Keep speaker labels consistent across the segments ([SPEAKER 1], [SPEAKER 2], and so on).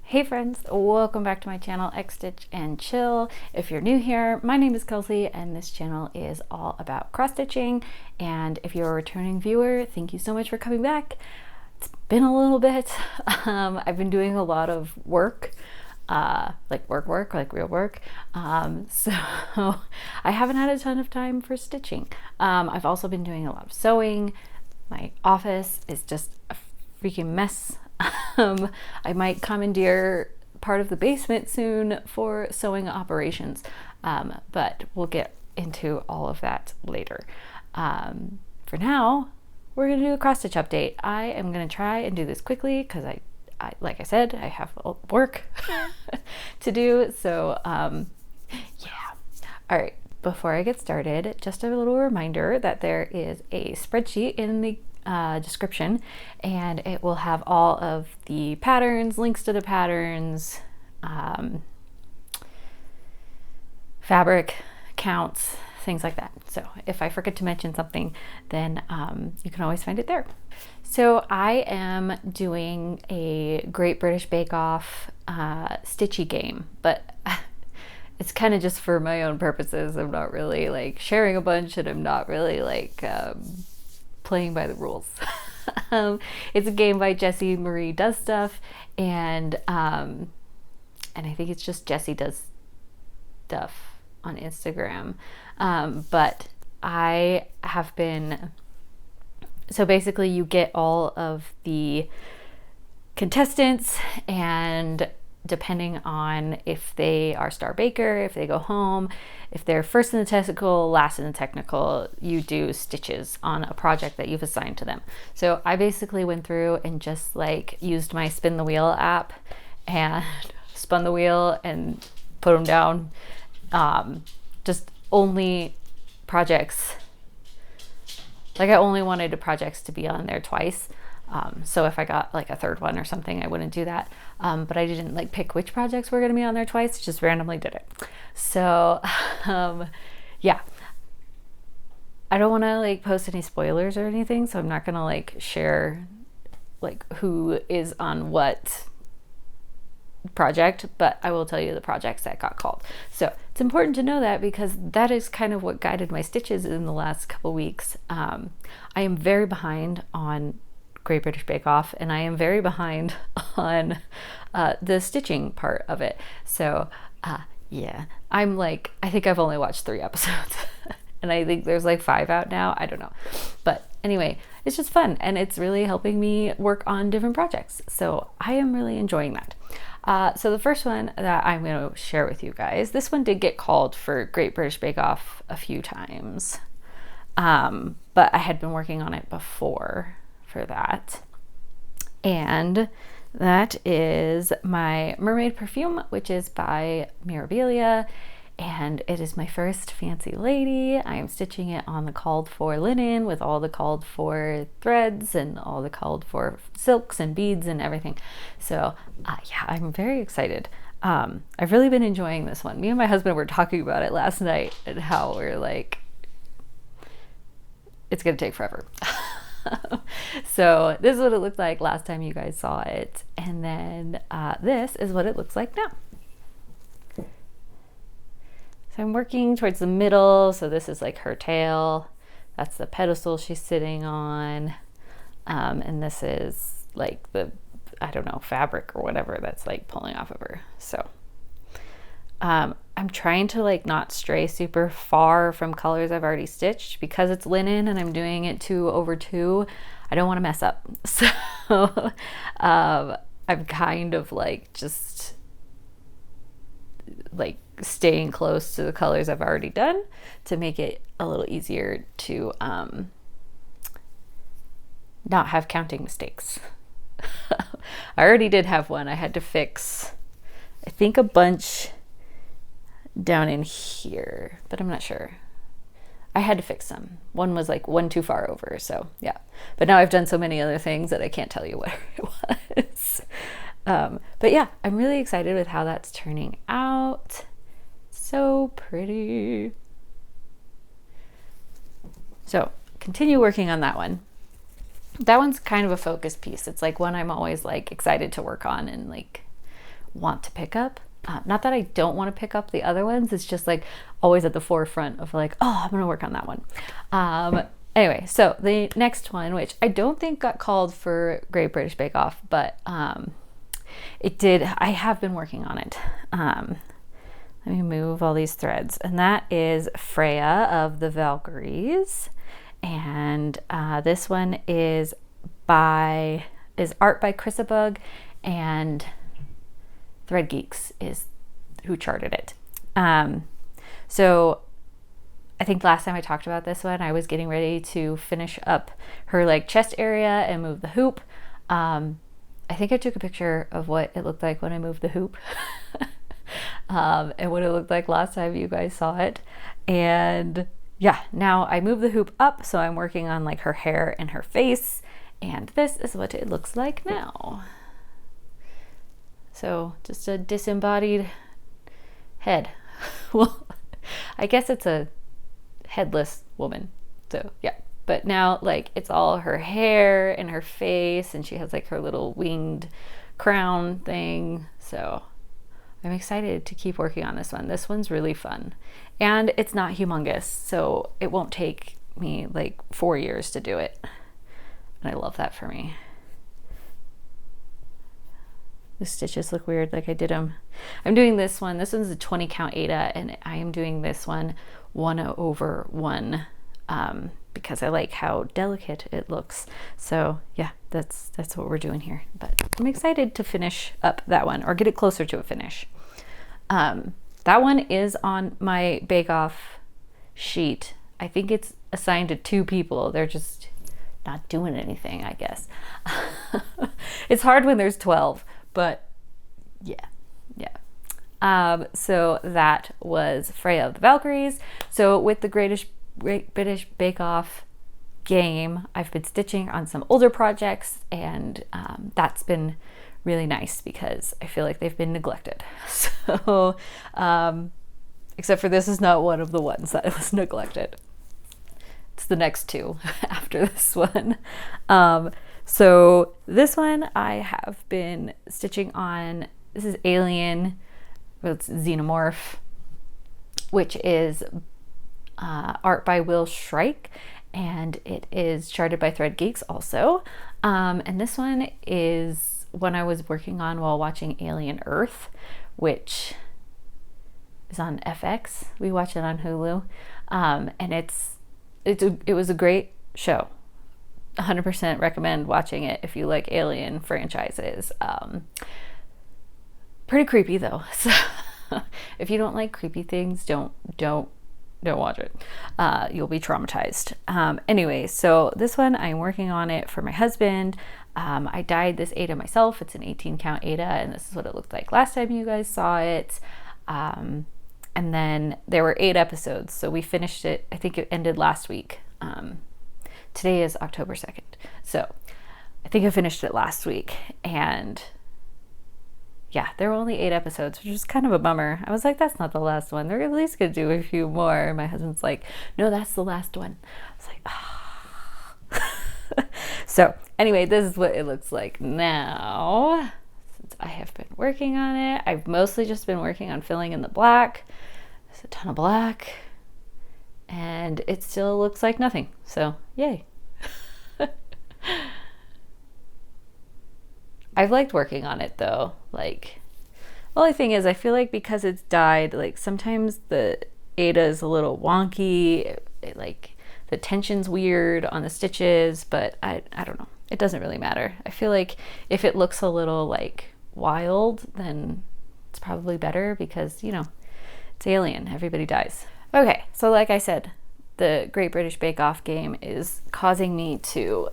[SPEAKER 1] Hey friends, welcome back to my channel, X Stitch and Chill. If you're new here, my name is Kelsey and this channel is all about cross stitching. And if you're a returning viewer, thank you so much for coming back. It's been a little bit. I've been doing a lot of work, like real work. So I haven't had a ton of time for stitching. I've also been doing a lot of sewing. My office is just a freaking mess. I might commandeer part of the basement soon for sewing operations, but we'll get into all of that later. For now, we're going to do a cross stitch update. I am going to try and do this quickly because I like I said, I have work to do. So yeah. All right. Before I get started, just a little reminder that there is a spreadsheet in the description, and it will have all of the patterns, links to the patterns, fabric counts, things like that. So if I forget to mention something, then you can always find it there. So I am doing a Great British Bake Off Stitchy game, but it's kind of just for my own purposes. I'm not really like sharing a bunch, and I'm not really like playing by the rules. It's a game by Jessie Marie Does Stuff, and I think it's just Jessie Does Stuff on Instagram. But I have been, so basically you get all of the contestants, and depending on if they are star baker, if they go home, if they're first in the technical, last in the technical, you do stitches on a project that you've assigned to them. So I basically went through and just like used my spin the wheel app and spun the wheel and put them down. Just only projects, like I only wanted the projects to be on there twice. So if I got like a third one or something, I wouldn't do that. But I didn't like pick which projects were going to be on there twice, just randomly did it. So yeah, I don't want to like post any spoilers or anything, so I'm not going to like share like who is on what project, but I will tell you the projects that got called. So it's important to know that because that is kind of what guided my stitches in the last couple weeks. I am very behind on Great British Bake Off, and I am very behind on the stitching part of it. So yeah, I'm like, I think I've only watched 3 episodes and I think there's like 5 out now. I don't know, but anyway, it's just fun and it's really helping me work on different projects. So I am really enjoying that. So the first one that I'm going to share with you guys, this one did get called for Great British Bake Off a few times, but I had been working on it before for that. And that is my mermaid perfume, which is by Mirabilia, and it is my first fancy lady. I am stitching it on the called for linen with all the called for threads and all the called for silks and beads and everything. So yeah, I'm very excited. I've really been enjoying this one. Me and my husband were talking about it last night and how we're like, it's gonna take forever. So this is what it looked like last time you guys saw it, and then this is what it looks like now. So I'm working towards the middle, so this is like her tail, that's the pedestal she's sitting on, and this is like the, I don't know, fabric or whatever that's like pulling off of her. So I'm trying to like not stray super far from colors I've already stitched because it's linen and I'm doing it 2/2. I don't want to mess up. So I'm kind of like just like staying close to the colors I've already done to make it a little easier to not have counting mistakes. I already did have one. I had to fix, I think, a bunch down in here, but I'm not sure. I had to fix some. One was like one too far over, so yeah. But now I've done so many other things that I can't tell you what it was. But yeah, I'm really excited with how that's turning out. So pretty. So continue working on that one. That one's kind of a focus piece. It's like one I'm always like excited to work on and like want to pick up. Not that I don't want to pick up the other ones, it's just like always at the forefront of like, oh, I'm gonna work on that one. Anyway, so the next one, which I don't think got called for Great British Bake Off, but it did. I have been working on it. Let me move all these threads, and that is Freya of the Valkyries, and this one is art by Chrisabug, and Thread Geeks is who charted it. So I think last time I talked about this one, I was getting ready to finish up her like chest area and move the hoop. I think I took a picture of what it looked like when I moved the hoop and what it looked like last time you guys saw it. And yeah, now I moved the hoop up, so I'm working on like her hair and her face, and this is what it looks like now. So just a disembodied head. Well, I guess it's a headless woman. So yeah, but now like it's all her hair and her face, and she has like her little winged crown thing. So I'm excited to keep working on this one. This one's really fun, and it's not humongous, so it won't take me like 4 years to do it. And I love that for me. The stitches look weird, like I did them. I'm doing this one. This one's a 20 count Aida, and I am doing this one 1/1 because I like how delicate it looks. So yeah, that's what we're doing here. But I'm excited to finish up that one, or get it closer to a finish. That one is on my Bake Off sheet. I think it's assigned to 2 people. They're just not doing anything, I guess. It's hard when there's 12. But yeah. So that was Freya of the Valkyries. So with the Great British Bake Off game, I've been stitching on some older projects, and that's been really nice because I feel like they've been neglected. So except for this is not one of the ones that was neglected. It's the next 2 after this one. So this one I have been stitching on. This is Alien, well, it's Xenomorph, which is art by Will Shrike, and it is charted by Thread Geeks also. And this one is one I was working on while watching Alien Earth, which is on FX. We watch it on Hulu, and it was a great show. 100% recommend watching it if you like Alien franchises. Pretty creepy though, so if you don't like creepy things, don't watch it. You'll be traumatized. Anyway, so this one I'm working on it for my husband. I dyed this Aida myself. It's an 18 count Aida, and this is what it looked like last time you guys saw it. And then there were 8 episodes, so we finished it. I think it ended last week. Today is October 2nd. So I think I finished it last week, and yeah, there were only 8 episodes, which is kind of a bummer. I was like, that's not the last one. They're at least gonna do a few more. My husband's like, no, that's the last one. I was like, ah. So anyway, this is what it looks like now. Since I have been working on it, I've mostly just been working on filling in the black. There's a ton of black, and it still looks like nothing. So yay. I've liked working on it though. Like, the only thing is I feel like because it's dyed, like sometimes the Aida is a little wonky. It like the tension's weird on the stitches, but I don't know. It doesn't really matter. I feel like if it looks a little like wild, then it's probably better because, you know, it's Alien. Everybody dies. Okay, so like I said, the Great British Bake Off game is causing me to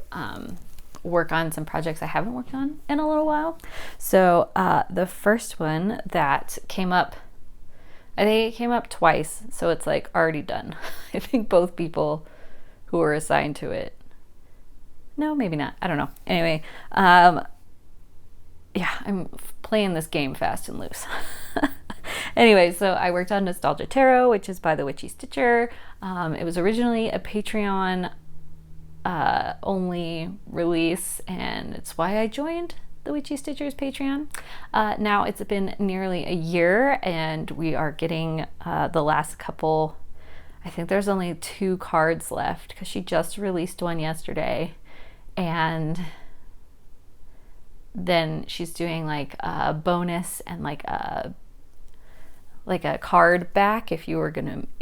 [SPEAKER 1] work on some projects I haven't worked on in a little while. So the first one that came up, I think it came up twice, so it's like already done. I think both people who were assigned to it. No, maybe not. I don't know. Anyway, yeah, I'm playing this game fast and loose. Anyway, so I worked on Nostalgia Tarot, which is by the Witchy Stitcher. It was originally a Patreon only release, and it's why I joined. the Witchy Stitchers Patreon. Now it's been nearly a year, and we are getting the last couple. I think there's only 2 cards left because she just released one yesterday, and then she's doing like a bonus and like a card back if you're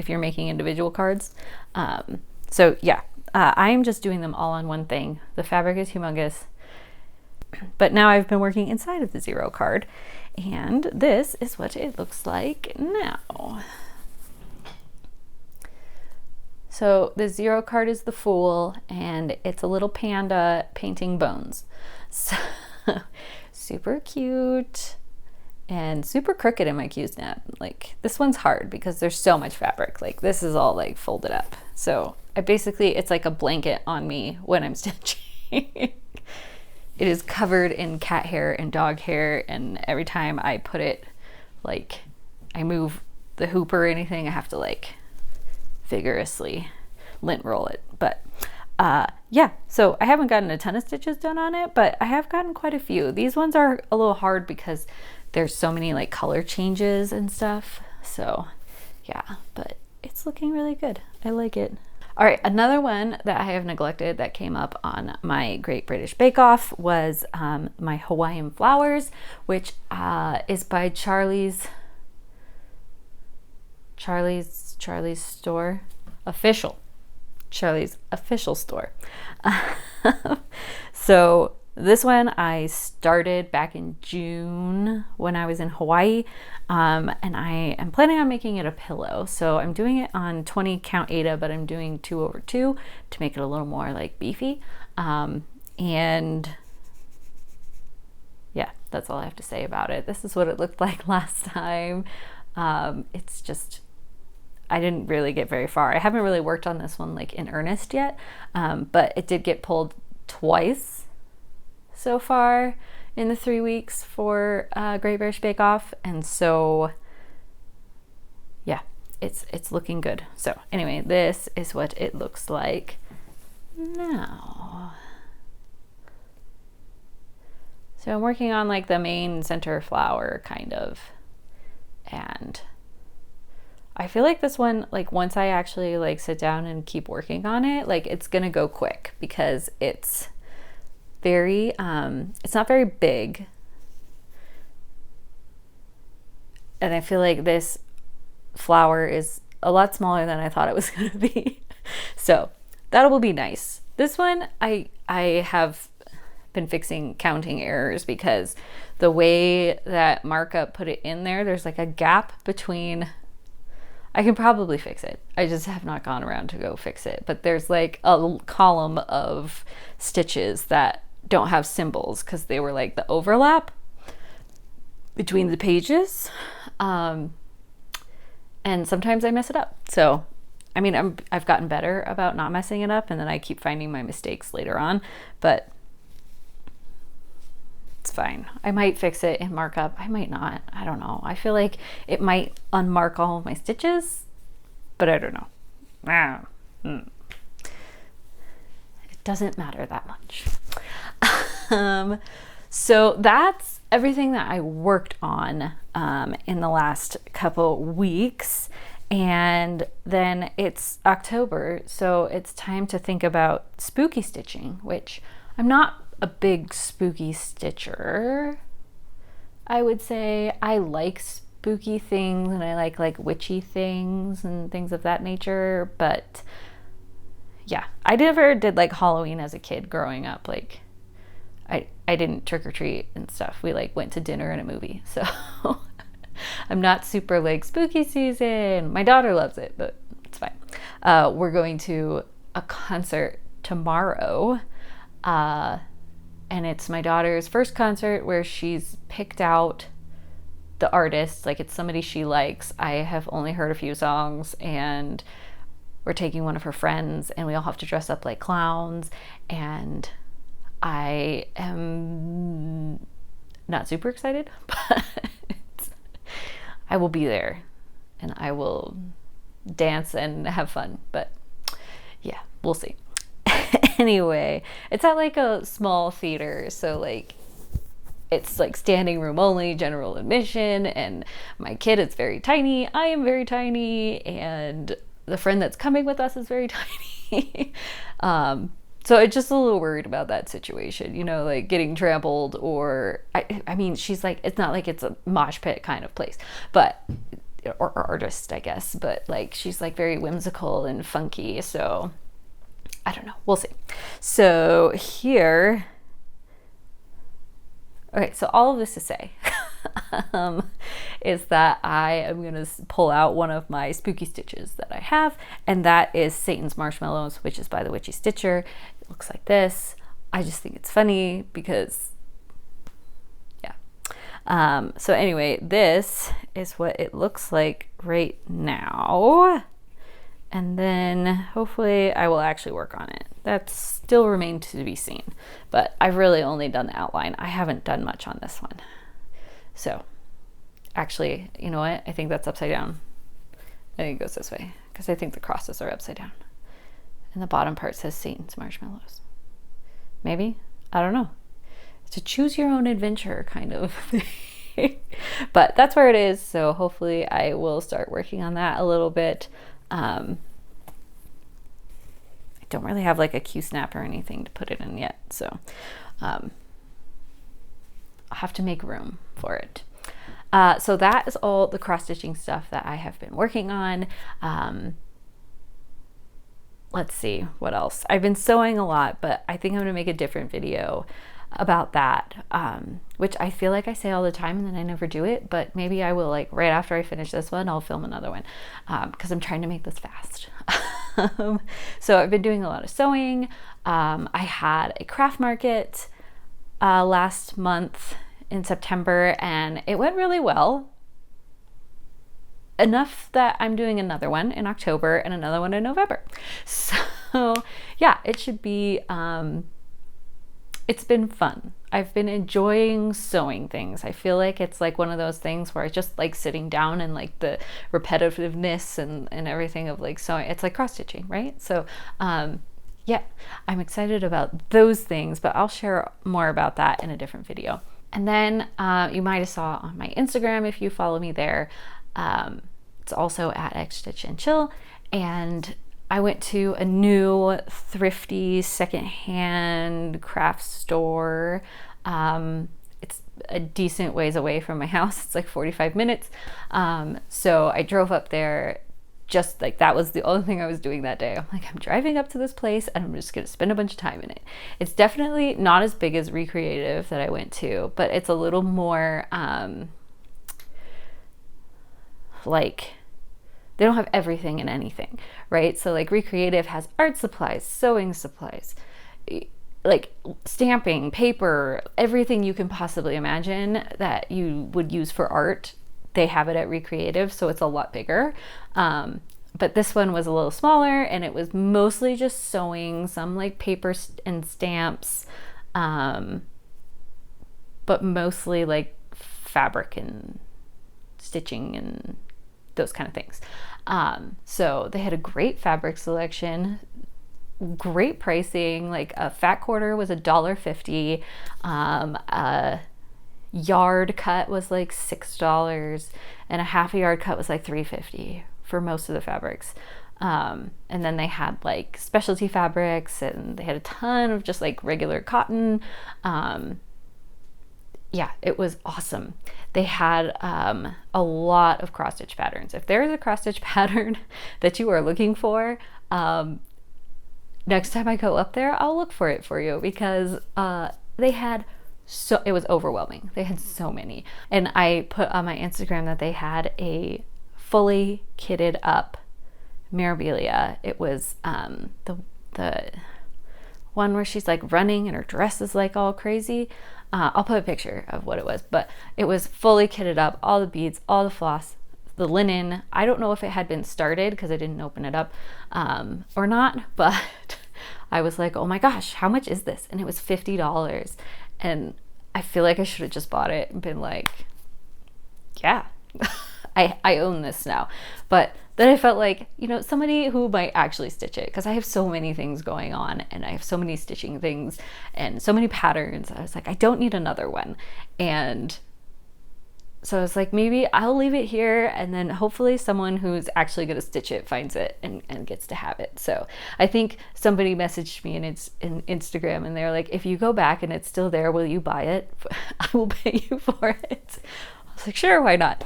[SPEAKER 1] making individual cards. So yeah, I'm just doing them all on one thing. The fabric is humongous, but now I've been working inside of the 0 card, and this is what it looks like now. So the 0 card is the Fool, and it's a little panda painting bones. So super cute and super crooked in my Q-snap. Like, this one's hard because there's so much fabric. Like, this is all like folded up. So it's like a blanket on me when I'm stitching. It is covered in cat hair and dog hair, and every time I put it, like, I move the hoop or anything, I have to like vigorously lint roll it. But yeah, so I haven't gotten a ton of stitches done on it, but I have gotten quite a few. These ones are a little hard because there's so many like color changes and stuff. So yeah, but it's looking really good. I like it. All right, another one that I have neglected that came up on my Great British Bake Off was my Hawaiian Flowers, which is by Charlie's store, Charlie's official store. So this one I started back in June when I was in Hawaii, and I am planning on making it a pillow. So I'm doing it on 20 count Aida, but I'm doing 2/2 to make it a little more like beefy. And yeah, that's all I have to say about it. This is what it looked like last time. It's just, I didn't really get very far. I haven't really worked on this one like in earnest yet, but it did get pulled twice so far in the 3 weeks for Great British Bake Off, and so yeah, it's looking good. So anyway, this is what it looks like now. So I'm working on like the main center flower kind of, and I feel like this one, like once I actually like sit down and keep working on it, like it's gonna go quick because it's very it's not very big, and I feel like this flower is a lot smaller than I thought it was gonna be. So that will be nice. This one I have been fixing counting errors because the way that Markup put it in there, there's like a gap between. I can probably fix it. I just have not gone around to go fix it. But there's like a column of stitches that don't have symbols because they were like the overlap between the pages. And sometimes I mess it up. So, I mean, I've gotten better about not messing it up, and then I keep finding my mistakes later on, but it's fine. I might fix it in Markup. I might not. I don't know. I feel like it might unmark all of my stitches, but I don't know. It doesn't matter that much. So that's everything that I worked on in the last couple weeks. And then it's October, so it's time to think about spooky stitching, which I'm not a big spooky stitcher. I would say I like spooky things, and I like witchy things and things of that nature, but yeah, I never did like Halloween as a kid growing up. Like I didn't trick or treat and stuff. We like went to dinner and a movie. So I'm not super like spooky season. My daughter loves it, but it's fine. We're going to a concert tomorrow. And it's my daughter's first concert where she's picked out the artist. Like, it's somebody she likes. I have only heard a few songs, and we're taking one of her friends, and we all have to dress up like clowns. And I am not super excited, but I will be there and I will dance and have fun. But yeah, we'll see. Anyway, it's at like a small theater, so like it's like standing room only, general admission, and my kid is very tiny, I am very tiny, and the friend that's coming with us is very tiny. So I'm just a little worried about that situation, you know, like getting trampled, or I mean, she's like, it's not like it's a mosh pit kind of place, but or artist, I guess, but like she's like very whimsical and funky, so I don't know, we'll see. So here, okay, so all of this to say is that I am going to pull out one of my spooky stitches that I have, and that is Satan's Marshmallows, which is by the Witchy Stitcher. It looks like this. I just think it's funny because, yeah. So anyway, this is what it looks like right now. And then hopefully I will actually work on it. That still remains to be seen, but I've really only done the outline. I haven't done much on this one. So actually, you know what? I think that's upside down. I think it goes this way because I think the crosses are upside down. And the bottom part says Satan's Marshmallows. Maybe? I don't know. It's a choose your own adventure kind of thing. But that's where it is. So hopefully I will start working on that a little bit. I don't really have like a Q-snap or anything to put it in yet. So I'll have to make room for it. So that is all the cross-stitching stuff that I have been working on. Let's see what else. I've been sewing a lot, but I think I'm gonna make a different video about that, which I feel like I say all the time and then I never do it, but maybe I will, like right after I finish this one, I'll film another one, because I'm trying to make this fast. So I've been doing a lot of sewing. I had a craft market last month in September, and it went really well. Enough that I'm doing another one in October and another one in November. So yeah, it should be, it's been fun. I've been enjoying sewing things. I feel like it's like one of those things where I just like sitting down and like the repetitiveness and everything of like sewing. It's like cross stitching, right? So yeah, I'm excited about those things, but I'll share more about that in a different video. And then you might have saw on my Instagram, if you follow me there, it's also at xstitchandchill, and I went to a new thrifty secondhand craft store. It's a decent ways away from my house. It's like 45 minutes. So I drove up there, just like that was the only thing I was doing that day. I'm like, I'm driving up to this place and I'm just gonna spend a bunch of time in it. It's definitely not as big as Recreative that I went to, but it's a little more like they don't have everything in anything, right? So like Recreative has art supplies, sewing supplies, like stamping, paper, everything you can possibly imagine that you would use for art. They have it at Recreative, so it's a lot bigger. But this one was a little smaller, and it was mostly just sewing, some like paper and stamps, but mostly like fabric and stitching and those kind of things. So they had a great fabric selection, great pricing. Like a fat quarter was $1.50. A yard cut was like $6, and a half a yard cut was like $3.50 for most of the fabrics. And then they had like specialty fabrics, and they had a ton of just like regular cotton. Yeah, it was awesome. They had a lot of cross stitch patterns. If there is a cross stitch pattern that you are looking for, next time I go up there, I'll look for it for you, because they had it was overwhelming. They had so many. And I put on my Instagram that they had a fully kitted up Mirabilia. It was the one where she's like running and her dress is like all crazy. I'll put a picture of what it was, but it was fully kitted up, all the beads, all the floss, the linen. I don't know if it had been started because I didn't open it up or not, but I was like, oh my gosh, how much is this? And it was $50. And I feel like I should have just bought it and been like, yeah, I own this now. But that I felt like, you know, somebody who might actually stitch it, because I have so many things going on and I have so many stitching things and so many patterns. I was like, I don't need another one. And so I was like, maybe I'll leave it here, and then hopefully someone who's actually going to stitch it finds it and gets to have it. So I think somebody messaged me in Instagram, and they're like, if you go back and it's still there, will you buy it? I will pay you for it. I was like, sure, why not?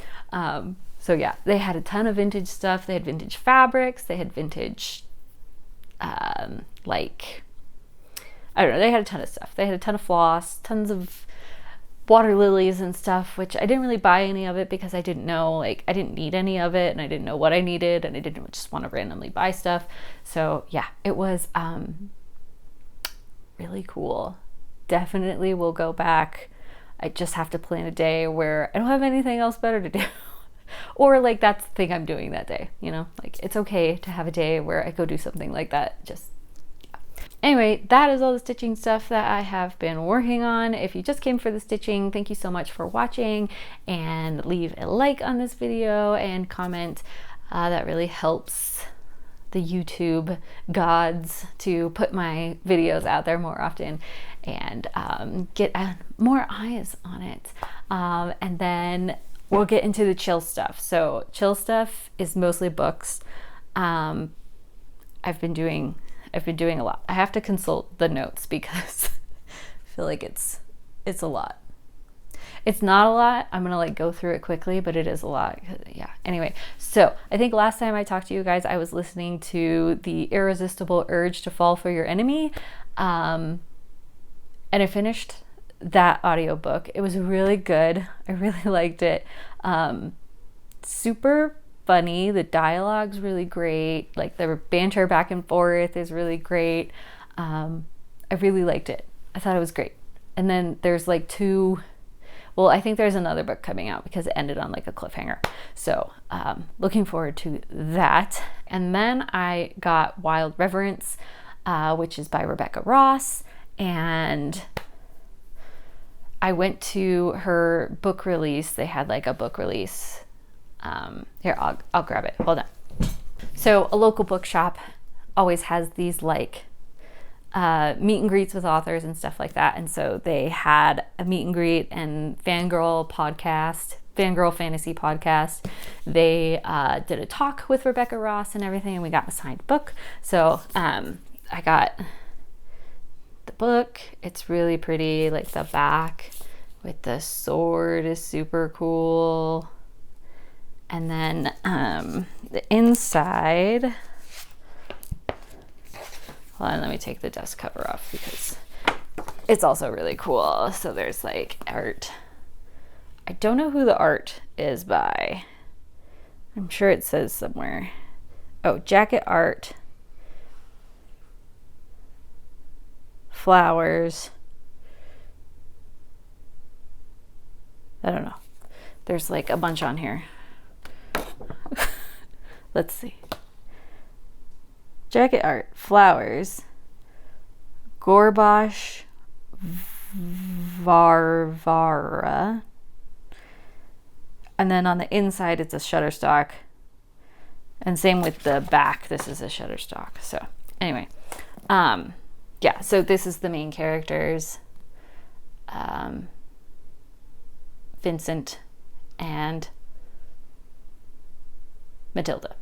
[SPEAKER 1] So yeah, they had a ton of vintage stuff. They had vintage fabrics. They had vintage, like, I don't know, they had a ton of stuff. They had a ton of floss, tons of water lilies and stuff, which I didn't really buy any of it because I didn't know, like, I didn't need any of it, and I didn't know what I needed, and I didn't just want to randomly buy stuff. So yeah, it was really cool. Definitely will go back. I just have to plan a day where I don't have anything else better to do. Or like that's the thing I'm doing that day, you know, like it's okay to have a day where I go do something like that. Just anyway, that is all the stitching stuff that I have been working on. If you just came for the stitching, thank you so much for watching, and leave a like on this video and comment. That really helps the YouTube gods to put my videos out there more often and get more eyes on it. And then we'll get into the chill stuff. So chill stuff is mostly books. I've been doing a lot. I have to consult the notes because I feel like it's a lot. It's not a lot. I'm gonna like go through it quickly, but it is a lot. Yeah. Anyway, so I think last time I talked to you guys, I was listening to The Irresistible Urge to Fall for Your Enemy, and I finished that audiobook. It was really good. I really liked it. Super funny. The dialogue's really great. Like the banter back and forth is really great. I really liked it. I thought it was great. And then there's like I think there's another book coming out because it ended on like a cliffhanger. So looking forward to that. And then I got Wild Reverence, which is by Rebecca Ross. And I went to her book release. They had like a book release. Here, I'll grab it. Hold on. So a local bookshop always has these like meet and greets with authors and stuff like that. And so they had a meet and greet and Fangirl Fantasy podcast. They did a talk with Rebecca Ross and everything, and we got a signed book. So I got the book. It's really pretty. Like the back with the sword is super cool. And then the inside, hold on, let me take the dust cover off because it's also really cool. So there's like art. I don't know who the art is by. I'm sure it says somewhere. Oh, jacket art. Flowers. I don't know. There's like a bunch on here. Let's see. Jacket art, flowers, Gorbash Varvara. And then on the inside, it's a Shutterstock. And same with the back, this is a Shutterstock. So anyway, yeah, so this is the main characters. Vincent and Matilda.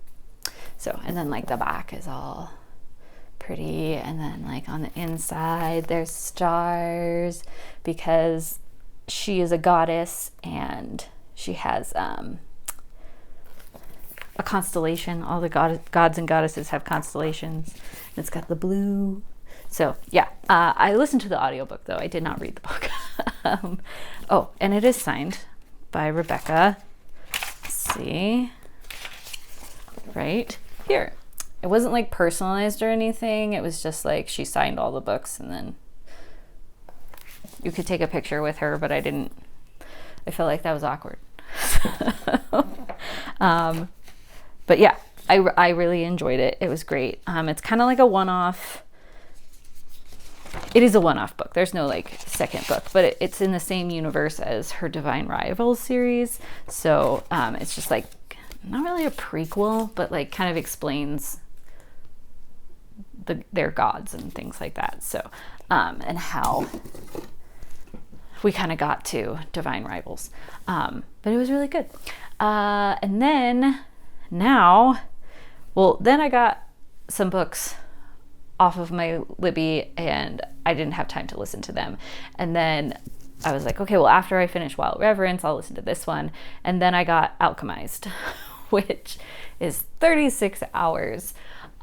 [SPEAKER 1] So, and then like the back is all pretty, and then like on the inside there's stars because she is a goddess and she has a constellation. All the gods and goddesses have constellations, and it's got the blue. So yeah, I listened to the audiobook though. I did not read the book. Oh, and it is signed by Rebecca. Let's see. Right here. It wasn't like personalized or anything. It was just like she signed all the books, and then you could take a picture with her, but I didn't. I felt like that was awkward. But yeah, I really enjoyed it. It was great. It's kind of like a one-off. It is a one-off book. There's no like second book, but it's in the same universe as her Divine Rivals series. So it's just like not really a prequel, but like kind of explains their gods and things like that. So, and how we kind of got to divine rivals. But it was really good. And then then I got some books off of my Libby and I didn't have time to listen to them. And then I was like, okay, well, after I finish Wild Reverence, I'll listen to this one. And then I got Alchemized, which is 36 hours.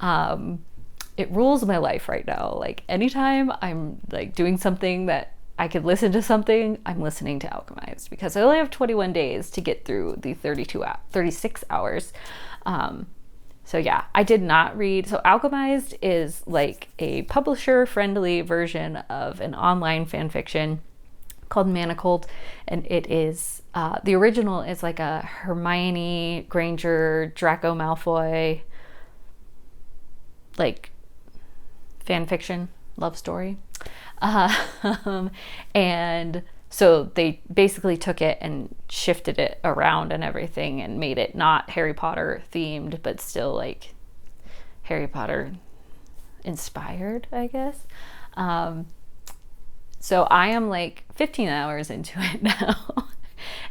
[SPEAKER 1] It rules my life right now. Like anytime I'm like doing something that I could listen to something, I'm listening to Alchemized, because I only have 21 days to get through the 36 hours. So yeah, I did not read. So Alchemized is like a publisher friendly version of an online fan fiction called Manacled. And it is, the original is like a Hermione Granger, Draco Malfoy, like fan fiction love story. And so they basically took it and shifted it around and everything and made it not Harry Potter themed, but still like Harry Potter inspired, I guess. So I am like 15 hours into it now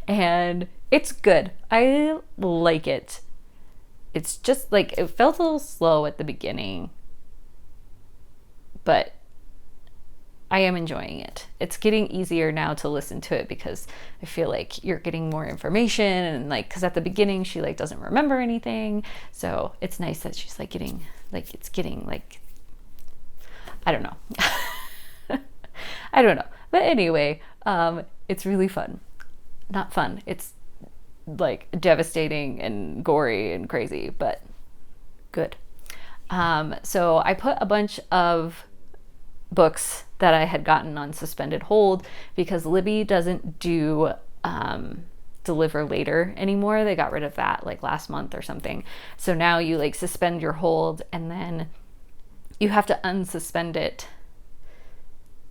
[SPEAKER 1] and it's good. I like it. It's just like, it felt a little slow at the beginning, but I am enjoying it. It's getting easier now to listen to it because I feel like you're getting more information, and like, because at the beginning she like doesn't remember anything. So it's nice that she's like getting like, I don't know. I don't know. But anyway, it's really fun. Not fun. It's like devastating and gory and crazy, but good. So I put a bunch of books that I had gotten on suspended hold because Libby doesn't do deliver later anymore. They got rid of that like last month or something. So now you like suspend your hold and then you have to unsuspend it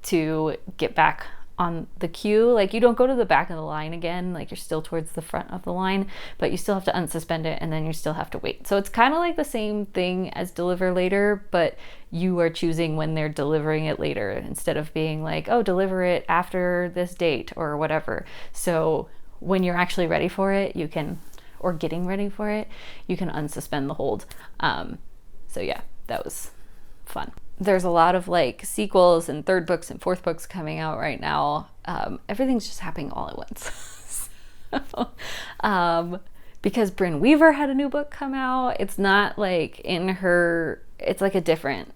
[SPEAKER 1] to get back on the queue. Like you don't go to the back of the line again, like you're still towards the front of the line, but you still have to unsuspend it and then you still have to wait. So it's kind of like the same thing as deliver later, but you are choosing when they're delivering it later instead of being like, oh, deliver it after this date or whatever. So when you're actually ready for it, you can, or getting ready for it, you can unsuspend the hold. So yeah, that was fun. There's a lot of like sequels and third books and fourth books coming out right now. Everything's just happening all at once. So, because Brynn Weaver had a new book come out. It's not like in her, it's like a different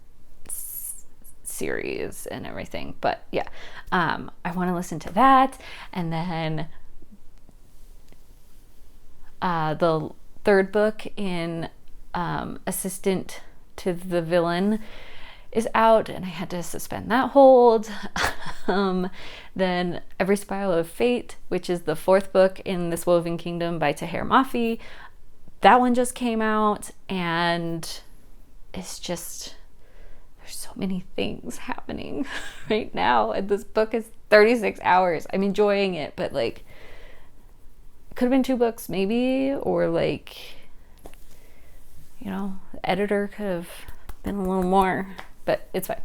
[SPEAKER 1] series and everything. But yeah, I want to listen to that. And then the third book in Assistant to the Villain is out, and I had to suspend that hold. Then Every Spiral of Fate, which is the fourth book in This Woven Kingdom by Taher Mafi, that one just came out, and it's just, there's so many things happening right now, and this book is 36 hours. I'm enjoying it, but like, it could have been 2 books maybe, or like, you know, the editor could have been a little more, but it's fine.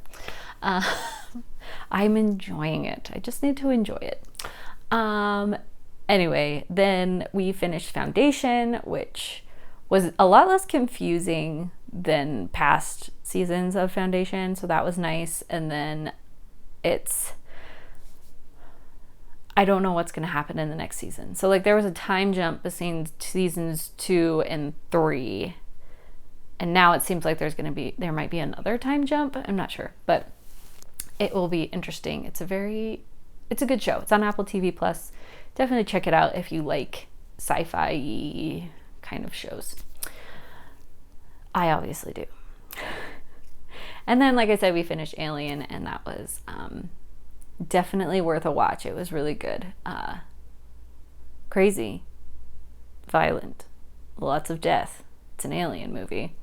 [SPEAKER 1] I'm enjoying it. I just need to enjoy it. Anyway, then we finished Foundation, which was a lot less confusing than past seasons of Foundation, so that was nice. And then I don't know what's going to happen in the next season. So like there was a time jump between seasons 2 and 3. And now it seems like there might be another time jump. I'm not sure, but it will be interesting. It's a good show. It's on Apple TV Plus. Definitely check it out if you like sci-fi kind of shows. I obviously do. And then, like I said, we finished Alien, and that was definitely worth a watch. It was really good. Crazy, violent, lots of death. It's an alien movie,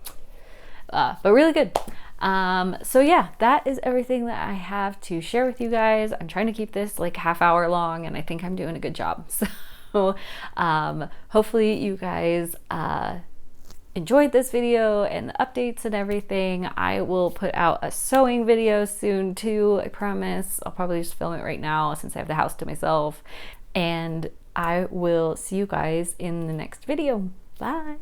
[SPEAKER 1] but really good. So yeah, that is everything that I have to share with you guys. I'm trying to keep this like half hour long, and I think I'm doing a good job. So So hopefully you guys enjoyed this video and the updates and everything. I will put out a sewing video soon too, I promise. I'll probably just film it right now since I have the house to myself. And I will see you guys in the next video. Bye.